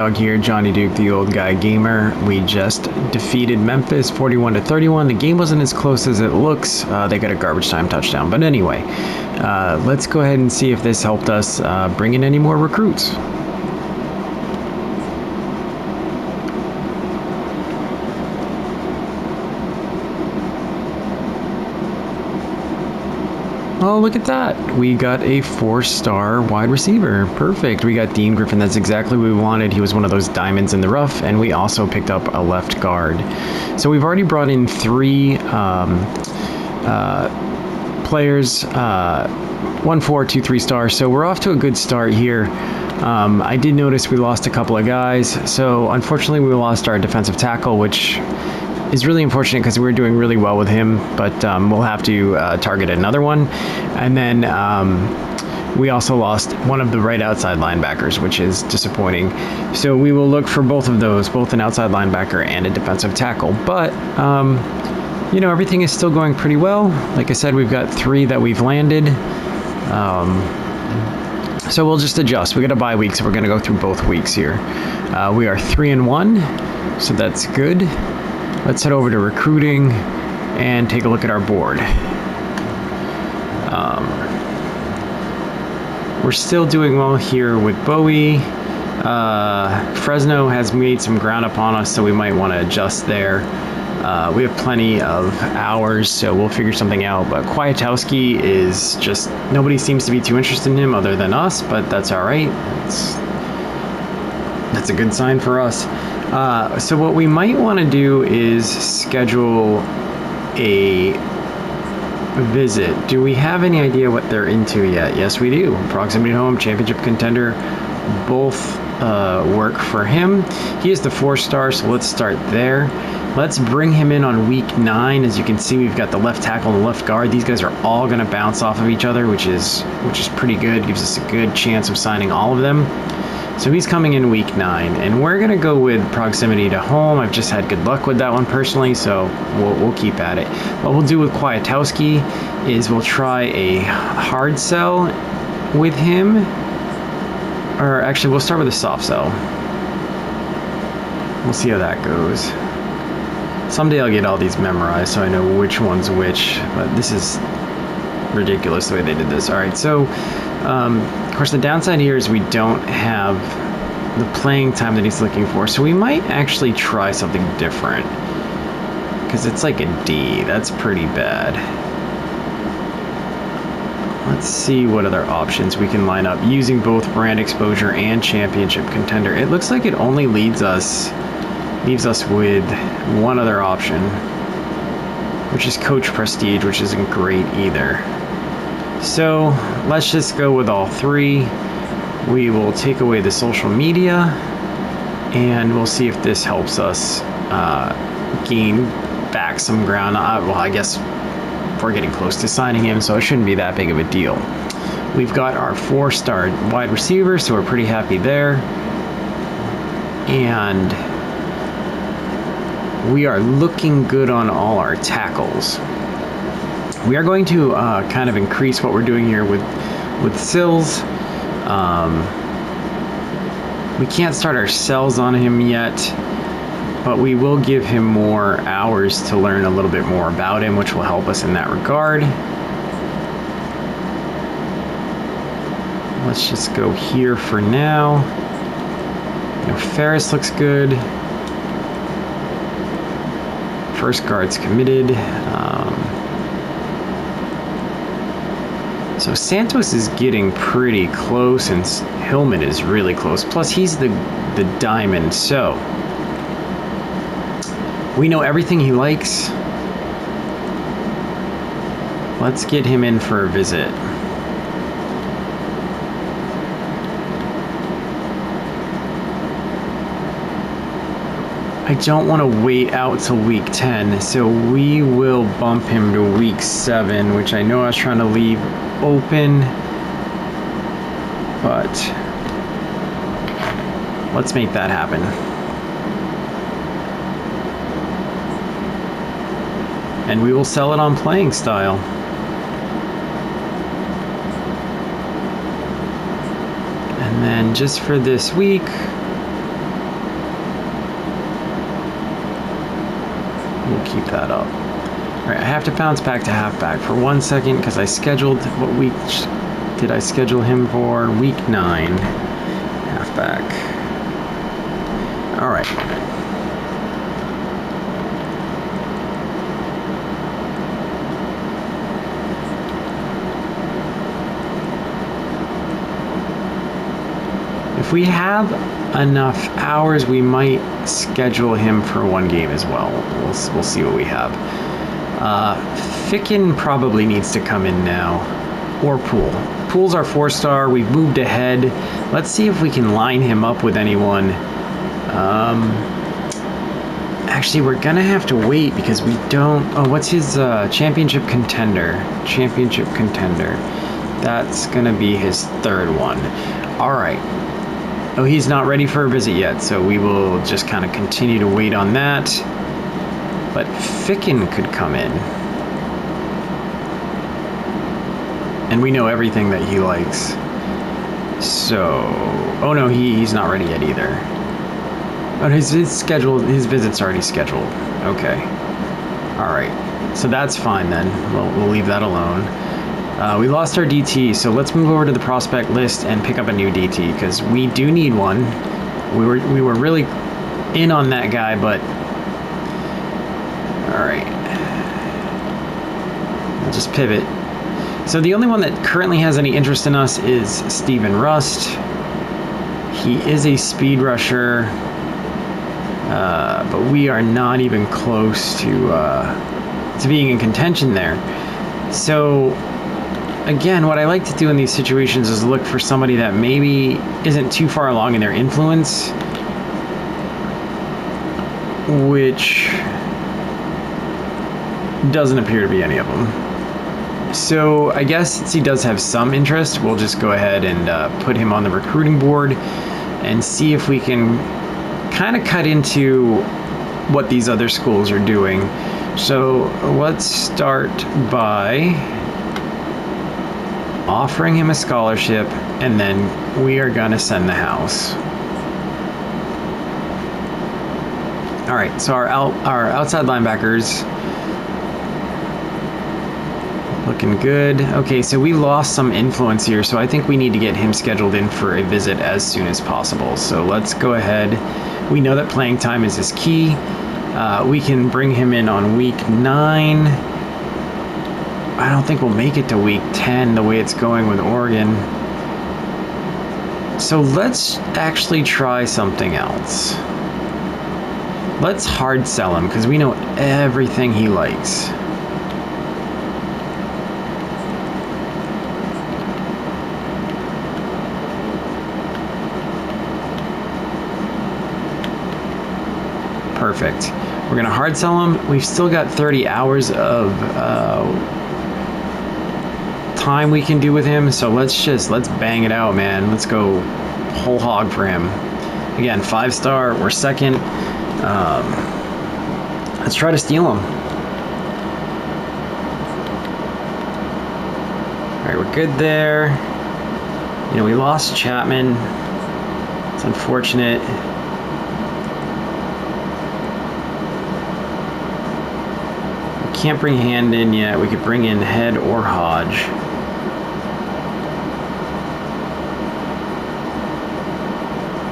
Dog here, Johnny Duke, the old guy gamer. We just defeated Memphis 41-31. The game wasn't as close as it looks. They got a garbage time touchdown. But anyway, let's go ahead and see if this helped us bring in any more recruits. Oh, look at that. We got a 4-star wide receiver. Perfect. We got Dean Griffin. That's exactly what we wanted. He was one of those diamonds in the rough, and we also picked up a left guard. So we've already brought in 3 players, 1 4, 2 3-star. So we're off to a good start here. I did notice we lost a couple of guys. So unfortunately, we lost our defensive tackle, which is really unfortunate because we're doing really well with him, but we'll have to target another one. And then we also lost one of the right outside linebackers, which is disappointing. So we will look for both of those, both an outside linebacker and a defensive tackle. But, you know, everything is still going pretty well. Like I said, we've got 3 that we've landed. So we'll just adjust. We got a bye week, so we're going to go through both weeks here. We are 3-1, so that's good. Let's head over to recruiting and take a look at our board. We're still doing well here with Bowie. Fresno has made some ground up on us, so we might want to adjust there. We have plenty of hours, so we'll figure something out. But Kwiatkowski is just, nobody seems to be too interested in him other than us, but that's all right. That's a good sign for us. So what we might want to do is schedule a visit. Do we have any idea what they're into yet? Yes, we do. Proximity to home, championship contender, both work for him. He is the 4-star, so let's start there. Let's bring him in on week 9. As you can see, we've got the left tackle and the left guard. These guys are all going to bounce off of each other, which is pretty good. Gives us a good chance of signing all of them. So he's coming in week 9, and we're going to go with proximity to home. I've just had good luck with that one personally, so we'll keep at it. What we'll do with Kwiatkowski is we'll try a hard sell with him. Or actually, we'll start with a soft sell. We'll see how that goes. Someday I'll get all these memorized so I know which one's which, but this is ridiculous the way they did this. All right, so of course the downside here is we don't have the playing time that he's looking for, so we might actually try something different because it's like a D. That's pretty bad. Let's see what other options we can line up using both brand exposure and championship contender. It looks like it only leaves us with one other option, which is coach prestige, which isn't great either. So let's just go with all 3. We will take away the social media, and we'll see if this helps us gain back some ground. Well, I guess we're getting close to signing him, so it shouldn't be that big of a deal. We've got our 4-star wide receiver, so we're pretty happy there. And we are looking good on all our tackles. We are going to kind of increase what we're doing here with Sills. We can't start our cells on him yet, but we will give him more hours to learn a little bit more about him, which will help us in that regard. Let's just go here for now. You know, Ferris looks good. First guard's committed. So Santos is getting pretty close, and Hillman is really close. Plus, he's the diamond, so we know everything he likes. Let's get him in for a visit. I don't want to wait out till week 10, so we will bump him to week 7, which I know I was trying to leave open, but let's make that happen. And we will sell it on playing style. And then just for this week, We'll keep that up. All right, I have to bounce back to halfback for 1 second because I scheduled, what week did I schedule him for? Week 9, halfback. All right. If we have enough hours, we might schedule him for 1 game as well. We'll see what we have. Ficken probably needs to come in now, or Poole. Poole's our 4-star. We've moved ahead. Let's see if we can line him up with anyone. Actually, we're gonna have to wait because we don't. Oh, what's his championship contender? Championship contender. That's gonna be his 3rd one. All right. Oh, he's not ready for a visit yet, so we will just kind of continue to wait on that. But Ficken could come in. And we know everything that he likes. So, oh no, he's not ready yet either. Oh, his visit's already scheduled. Okay. All right. So that's fine then. We'll leave that alone. We lost our DT, so let's move over to the prospect list and pick up a new DT because we do need one. We were really in on that guy, but all right. We'll just pivot. So the only one that currently has any interest in us is Steven Rust. He is a speed rusher, but we are not even close to being in contention there. So again, what I like to do in these situations is look for somebody that maybe isn't too far along in their influence, which doesn't appear to be any of them. So I guess since he does have some interest, we'll just go ahead and put him on the recruiting board and see if we can kind of cut into what these other schools are doing. So let's start by offering him a scholarship, and then we are gonna send the house. All right, so our outside linebackers looking good. Okay, so we lost some influence here, so I think we need to get him scheduled in for a visit as soon as possible. So let's go ahead. We know that playing time is his key. We can bring him in on week 9. I don't think we'll make it to week 10 the way it's going with Oregon. So let's actually try something else. Let's hard sell him because we know everything he likes. Perfect. We're gonna hard sell him. We've still got 30 hours of time we can do with him, so let's bang it out, man. Let's go whole hog for him. Again, 5-star, we're 2nd. Let's try to steal him. All right, we're good there. You know, we lost Chapman. It's unfortunate. We can't bring Hand in yet. We could bring in Head or Hodge.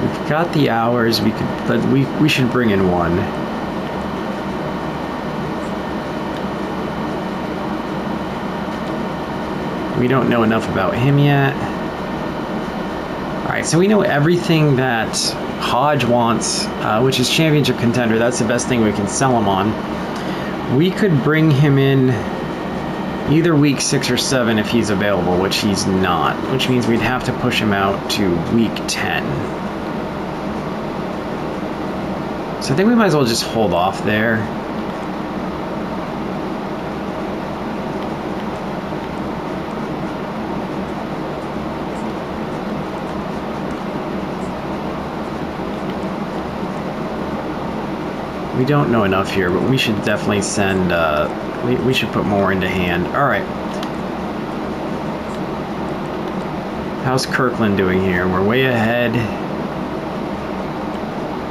We've got the hours. We should bring in one. We don't know enough about him yet. All right, so we know everything that Hodge wants, which is championship contender. That's the best thing we can sell him on. We could bring him in either week 6 or 7 if he's available, which he's not, which means we'd have to push him out to week 10. So I think we might as well just hold off there. We don't know enough here, but we should definitely send, we should put more into Hand. All right. How's Kirkland doing here? We're way ahead.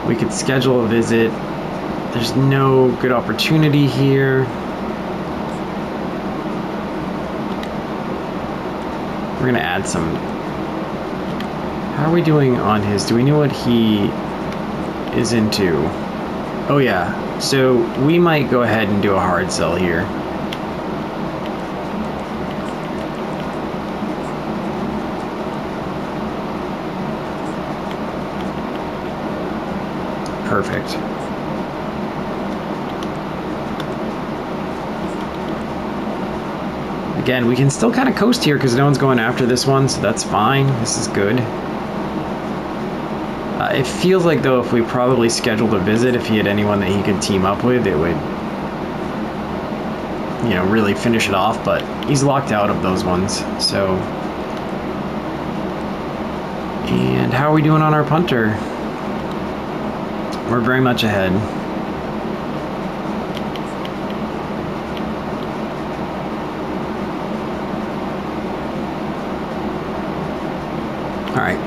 We could schedule a visit. There's no good opportunity here. We're gonna add some. How are we doing on his? Do we know what he is into? Oh yeah, so we might go ahead and do a hard sell here. Perfect. Again, we can still kind of coast here because no one's going after this one, so that's fine. This is good. It feels like, though, if we probably scheduled a visit, if he had anyone that he could team up with, it would, you know, really finish it off, but he's locked out of those ones, so. And how are we doing on our punter? We're very much ahead. All right.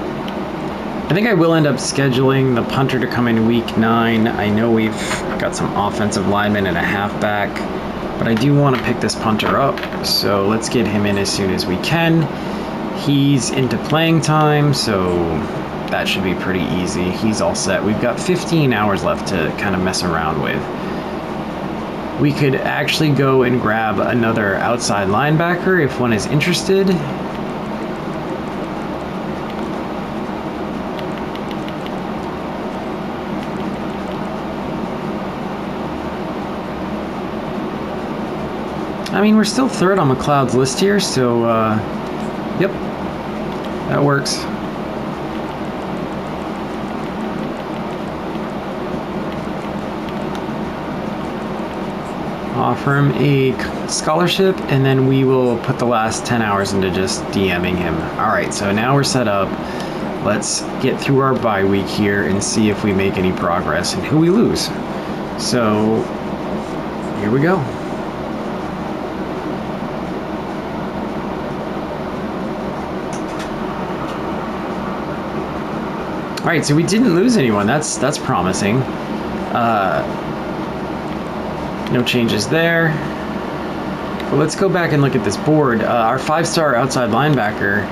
I think I will end up scheduling the punter to come in week 9. I know we've got some offensive linemen and a halfback, but I do want to pick this punter up, so let's get him in as soon as we can. He's into playing time, so that should be pretty easy. He's all set. We've got 15 hours left to kind of mess around with. We could actually go and grab another outside linebacker if one is interested. I mean, we're still third on McLeod's list here, so, yep, that works. Offer him a scholarship, and then we will put the last 10 hours into just DMing him. All right, so now we're set up. Let's get through our bye week here and see if we make any progress and who we lose. So, here we go. All right, so we didn't lose anyone. That's promising. No changes there. But let's go back and look at this board. Our 5-star outside linebacker,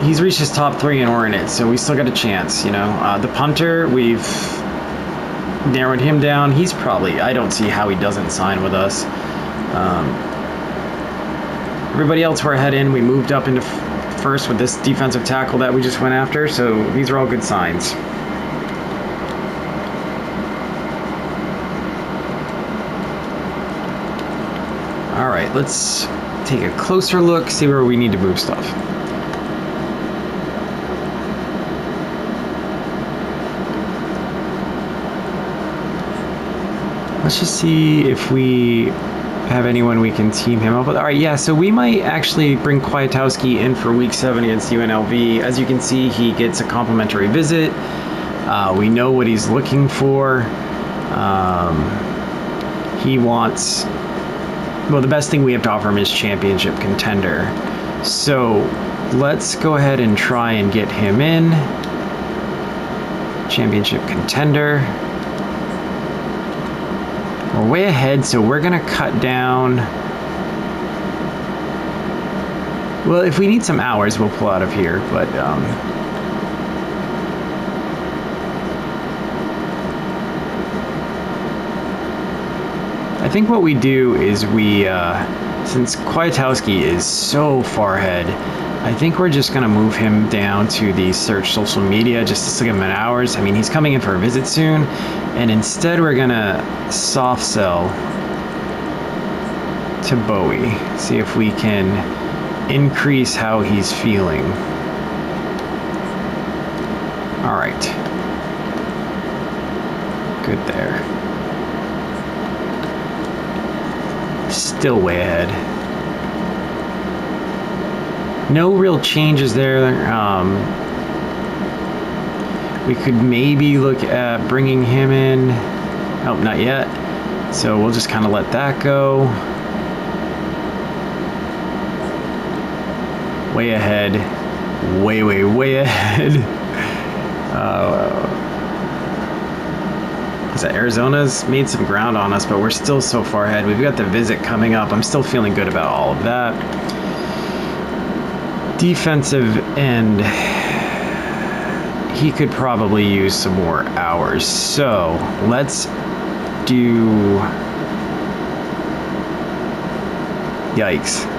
he's reached his top 3 and we're in it, so we still got a chance, you know. The punter, we've narrowed him down. He's probably, I don't see how he doesn't sign with us. Everybody else we're ahead in. We moved up into first with this defensive tackle that we just went after, so these are all good signs. All right, let's take a closer look, see where we need to move stuff. Let's just see if we have anyone we can team him up with. All right, yeah, so we might actually bring Kwiatkowski in for week 7 against UNLV. As you can see, he gets a complimentary visit. We know what he's looking for. He wants, well, the best thing we have to offer him is championship contender. So let's go ahead and try and get him in. Championship contender. We're way ahead, so we're gonna cut down. Well, if we need some hours, we'll pull out of here, but I think what we do is we, since Kwiatkowski is so far ahead, I think we're just gonna move him down to the search social media just to give him an hours. I mean, he's coming in for a visit soon, and instead we're gonna soft sell to Bowie. See if we can increase how he's feeling. All right. Good there. Still way ahead. No real changes there. We could maybe look at bringing him in. Oh, not yet. So we'll just kind of let that go. Way ahead. Way ahead. that Arizona's made some ground on us, but we're still so far ahead. We've got the visit coming up. I'm still feeling good about all of that. Defensive end, he could probably use some more hours. So let's do... Yikes.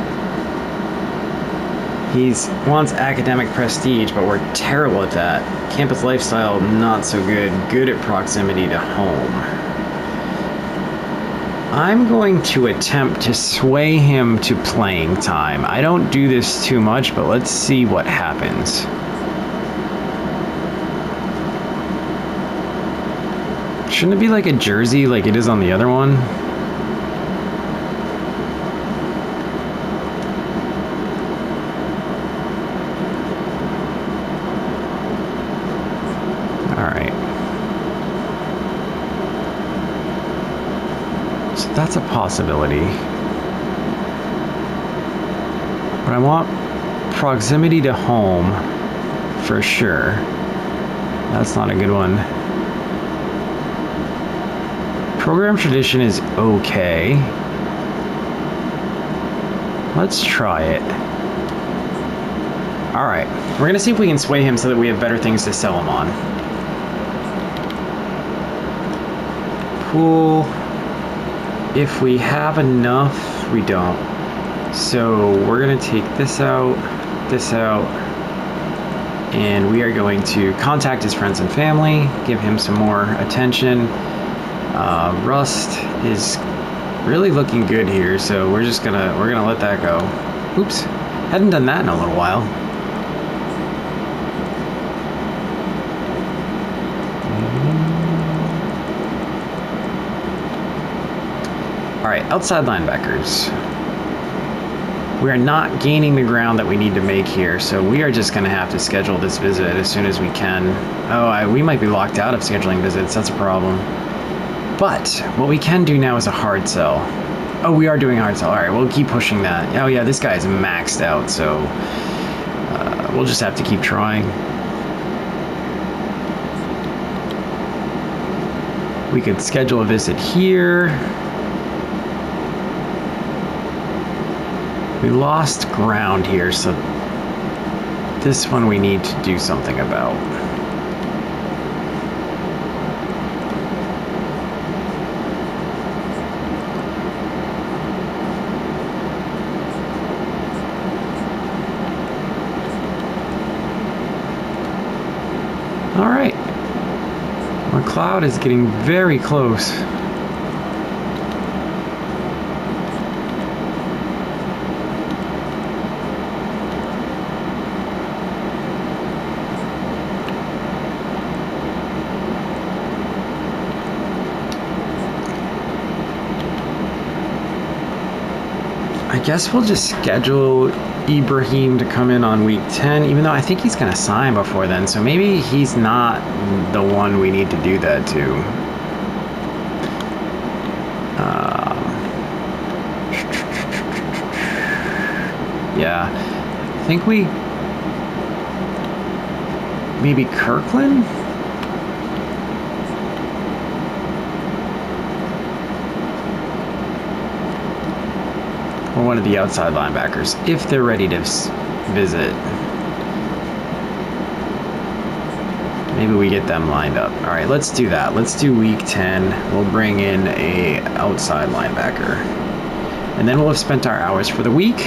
He wants academic prestige, but we're terrible at that. Campus lifestyle, not so good. Good at proximity to home. I'm going to attempt to sway him to playing time. I don't do this too much, but let's see what happens. Shouldn't it be like a jersey like it is on the other one? That's a possibility. But I want proximity to home for sure. That's not a good one. Program tradition is okay. Let's try it. All right, we're gonna see if we can sway him so that we have better things to sell him on. Pool. If we have enough, we don't. So we're gonna take this out, and we are going to contact his friends and family, give him some more attention. Rust is really looking good here, so we're gonna let that go. Oops, hadn't done that in a little while. All right, outside linebackers. We are not gaining the ground that we need to make here, so we are just going to have to schedule this visit as soon as we can. Oh, we might be locked out of scheduling visits. That's a problem. But what we can do now is a hard sell. Oh, we are doing a hard sell. All right, we'll keep pushing that. Oh, yeah, this guy is maxed out, so we'll just have to keep trying. We could schedule a visit here. We lost ground here, so this one we need to do something about. All right. McLeod is getting very close. I guess we'll just schedule Ibrahim to come in on week 10, even though I think he's going to sign before then, so maybe he's not the one we need to do that to. Yeah, I think we... maybe Kirkland? Or one of the outside linebackers, if they're ready to visit. Maybe we get them lined up. All right, let's do that. Let's do week 10. We'll bring in a outside linebacker. And then we'll have spent our hours for the week.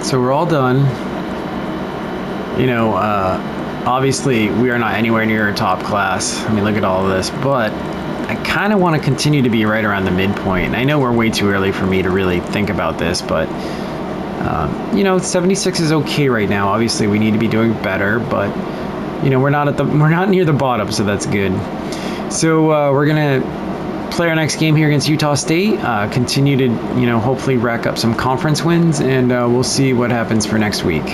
So we're all done. You know, obviously we are not anywhere near a top class. I mean, look at all of this, but I kind of want to continue to be right around the midpoint. And I know we're way too early for me to really think about this, but you know, 76 is okay right now. Obviously we need to be doing better, but you know, we're not near the bottom, so that's good. So we're gonna play our next game here against Utah State, continue to, you know, hopefully rack up some conference wins, and we'll see what happens for next week.